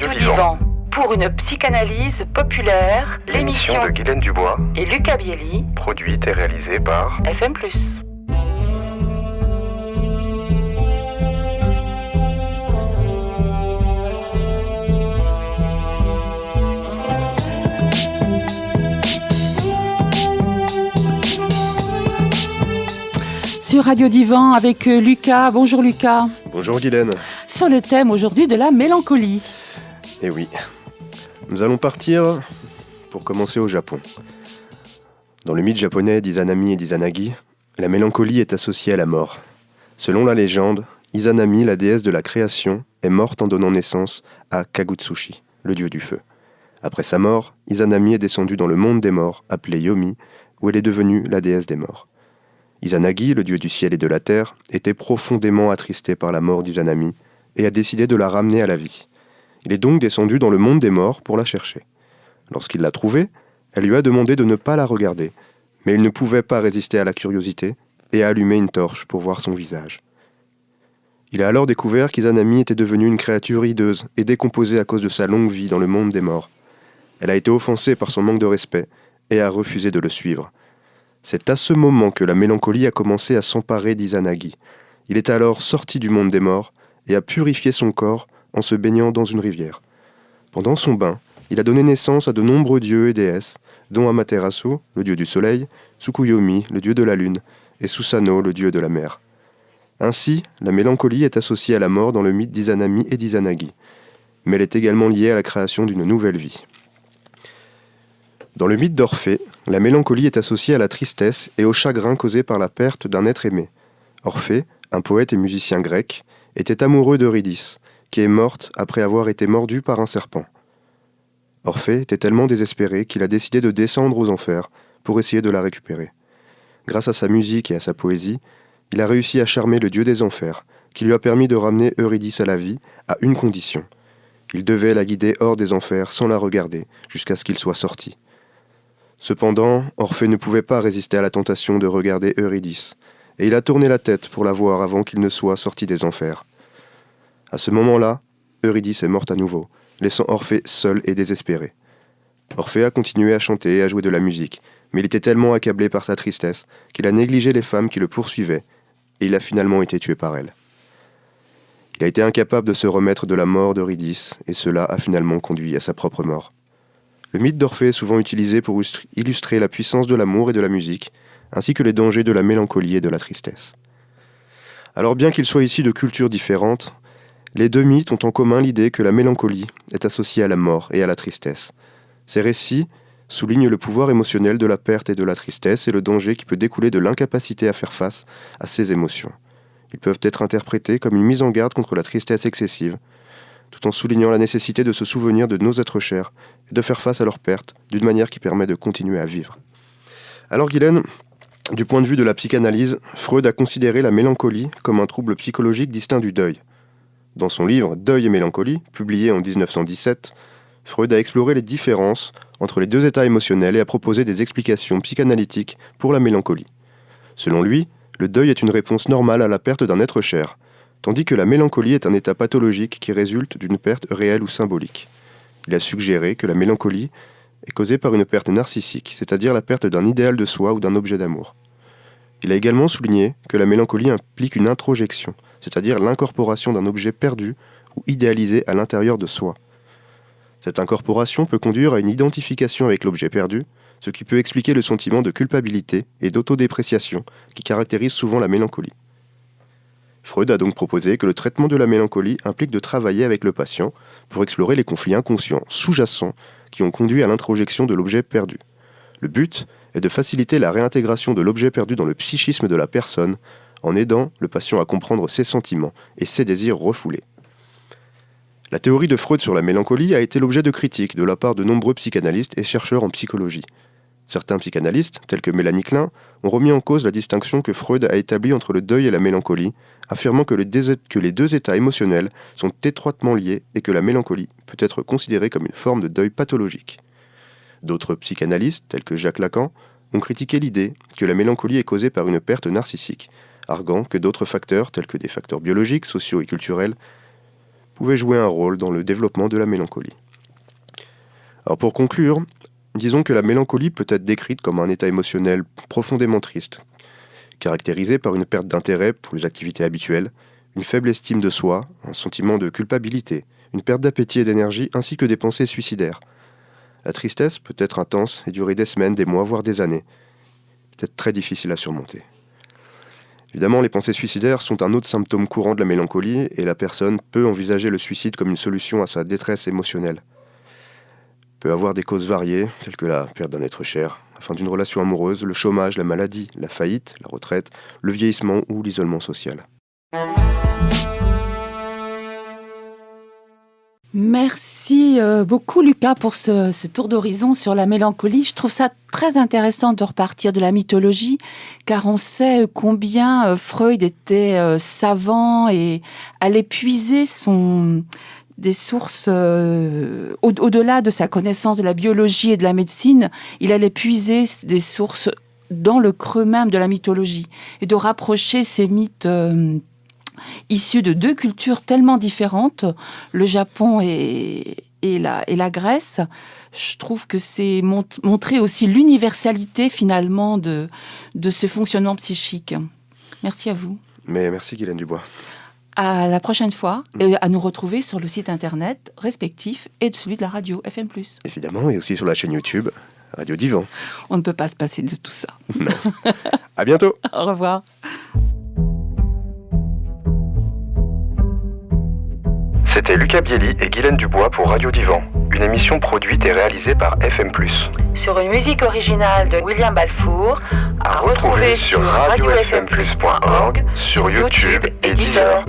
Radio Divan. Pour une psychanalyse populaire, l'émission de Guylaine Dubois et Lucas Bielli, produite et réalisée par FM+. Sur Radio Divan avec Lucas. Bonjour Lucas. Bonjour Guylaine. Sur le thème aujourd'hui de la mélancolie. Eh oui, nous allons partir pour commencer au Japon. Dans le mythe japonais d'Izanami et d'Izanagi, la mélancolie est associée à la mort. Selon la légende, Izanami, la déesse de la création, est morte en donnant naissance à Kagutsushi, le dieu du feu. Après sa mort, Izanami est descendue dans le monde des morts, appelé Yomi, où elle est devenue la déesse des morts. Izanagi, le dieu du ciel et de la terre, était profondément attristé par la mort d'Izanami et a décidé de la ramener à la vie. Il est donc descendu dans le monde des morts pour la chercher. Lorsqu'il l'a trouvée, elle lui a demandé de ne pas la regarder, mais il ne pouvait pas résister à la curiosité et a allumé une torche pour voir son visage. Il a alors découvert qu'Izanami était devenue une créature hideuse et décomposée à cause de sa longue vie dans le monde des morts. Elle a été offensée par son manque de respect et a refusé de le suivre. C'est à ce moment que la mélancolie a commencé à s'emparer d'Izanagi. Il est alors sorti du monde des morts et a purifié son corps en se baignant dans une rivière. Pendant son bain, il a donné naissance à de nombreux dieux et déesses, dont Amaterasu, le dieu du soleil, Tsukuyomi, le dieu de la lune, et Susanoo, le dieu de la mer. Ainsi, la mélancolie est associée à la mort dans le mythe d'Izanami et d'Izanagi, mais elle est également liée à la création d'une nouvelle vie. Dans le mythe d'Orphée, la mélancolie est associée à la tristesse et au chagrin causé par la perte d'un être aimé. Orphée, un poète et musicien grec, était amoureux d'Eurydice, qui est morte après avoir été mordue par un serpent. Orphée était tellement désespéré qu'il a décidé de descendre aux enfers pour essayer de la récupérer. Grâce à sa musique et à sa poésie, il a réussi à charmer le dieu des enfers, qui lui a permis de ramener Eurydice à la vie à une condition. Il devait la guider hors des enfers sans la regarder jusqu'à ce qu'il soit sorti. Cependant, Orphée ne pouvait pas résister à la tentation de regarder Eurydice, et il a tourné la tête pour la voir avant qu'il ne soit sorti des enfers. À ce moment-là, Eurydice est morte à nouveau, laissant Orphée seul et désespéré. Orphée a continué à chanter et à jouer de la musique, mais il était tellement accablé par sa tristesse qu'il a négligé les femmes qui le poursuivaient, et il a finalement été tué par elles. Il a été incapable de se remettre de la mort d'Eurydice, et cela a finalement conduit à sa propre mort. Le mythe d'Orphée est souvent utilisé pour illustrer la puissance de l'amour et de la musique, ainsi que les dangers de la mélancolie et de la tristesse. Alors bien qu'ils soient issus de cultures différentes, les deux mythes ont en commun l'idée que la mélancolie est associée à la mort et à la tristesse. Ces récits soulignent le pouvoir émotionnel de la perte et de la tristesse et le danger qui peut découler de l'incapacité à faire face à ces émotions. Ils peuvent être interprétés comme une mise en garde contre la tristesse excessive, tout en soulignant la nécessité de se souvenir de nos êtres chers et de faire face à leur perte d'une manière qui permet de continuer à vivre. Alors Guylaine, du point de vue de la psychanalyse, Freud a considéré la mélancolie comme un trouble psychologique distinct du deuil. Dans son livre « Deuil et mélancolie », publié en 1917, Freud a exploré les différences entre les deux états émotionnels et a proposé des explications psychanalytiques pour la mélancolie. Selon lui, le deuil est une réponse normale à la perte d'un être cher, tandis que la mélancolie est un état pathologique qui résulte d'une perte réelle ou symbolique. Il a suggéré que la mélancolie est causée par une perte narcissique, c'est-à-dire la perte d'un idéal de soi ou d'un objet d'amour. Il a également souligné que la mélancolie implique une introjection, c'est-à-dire l'incorporation d'un objet perdu ou idéalisé à l'intérieur de soi. Cette incorporation peut conduire à une identification avec l'objet perdu, ce qui peut expliquer le sentiment de culpabilité et d'autodépréciation qui caractérise souvent la mélancolie. Freud a donc proposé que le traitement de la mélancolie implique de travailler avec le patient pour explorer les conflits inconscients sous-jacents qui ont conduit à l'introjection de l'objet perdu. Le but est de faciliter la réintégration de l'objet perdu dans le psychisme de la personne en aidant le patient à comprendre ses sentiments et ses désirs refoulés. La théorie de Freud sur la mélancolie a été l'objet de critiques de la part de nombreux psychanalystes et chercheurs en psychologie. Certains psychanalystes, tels que Mélanie Klein, ont remis en cause la distinction que Freud a établie entre le deuil et la mélancolie, affirmant que les deux états émotionnels sont étroitement liés et que la mélancolie peut être considérée comme une forme de deuil pathologique. D'autres psychanalystes, tels que Jacques Lacan, ont critiqué l'idée que la mélancolie est causée par une perte narcissique, arguant que d'autres facteurs, tels que des facteurs biologiques, sociaux et culturels, pouvaient jouer un rôle dans le développement de la mélancolie. Alors pour conclure, disons que la mélancolie peut être décrite comme un état émotionnel profondément triste, caractérisé par une perte d'intérêt pour les activités habituelles, une faible estime de soi, un sentiment de culpabilité, une perte d'appétit et d'énergie, ainsi que des pensées suicidaires. La tristesse peut être intense et durer des semaines, des mois, voire des années. Peut-être très difficile à surmonter. Évidemment, les pensées suicidaires sont un autre symptôme courant de la mélancolie et la personne peut envisager le suicide comme une solution à sa détresse émotionnelle. Peut avoir des causes variées, telles que la perte d'un être cher, la fin d'une relation amoureuse, le chômage, la maladie, la faillite, la retraite, le vieillissement ou l'isolement social. Merci beaucoup Lucas pour ce tour d'horizon sur la mélancolie. Je trouve ça très intéressant de repartir de la mythologie, car on sait combien Freud était savant et allait puiser des sources au-delà de sa connaissance de la biologie et de la médecine. Il allait puiser des sources dans le creux même de la mythologie et de rapprocher ces mythes issus de deux cultures tellement différentes, le Japon et la Grèce. Je trouve que c'est montrer aussi l'universalité finalement de ce fonctionnement psychique. Merci à vous. Mais merci Guylaine Dubois. À la prochaine fois, et à nous retrouver sur le site internet respectif et celui de la radio FM+. Évidemment, et aussi sur la chaîne YouTube Radio Divan. On ne peut pas se passer de tout ça. Non. À bientôt. Au revoir. C'était Lucas Bielli et Guylaine Dubois pour Radio Divan, une émission produite et réalisée par FM+. Sur une musique originale de William Balfour, à retrouver sur radiofmplus.org, sur YouTube et Deezer.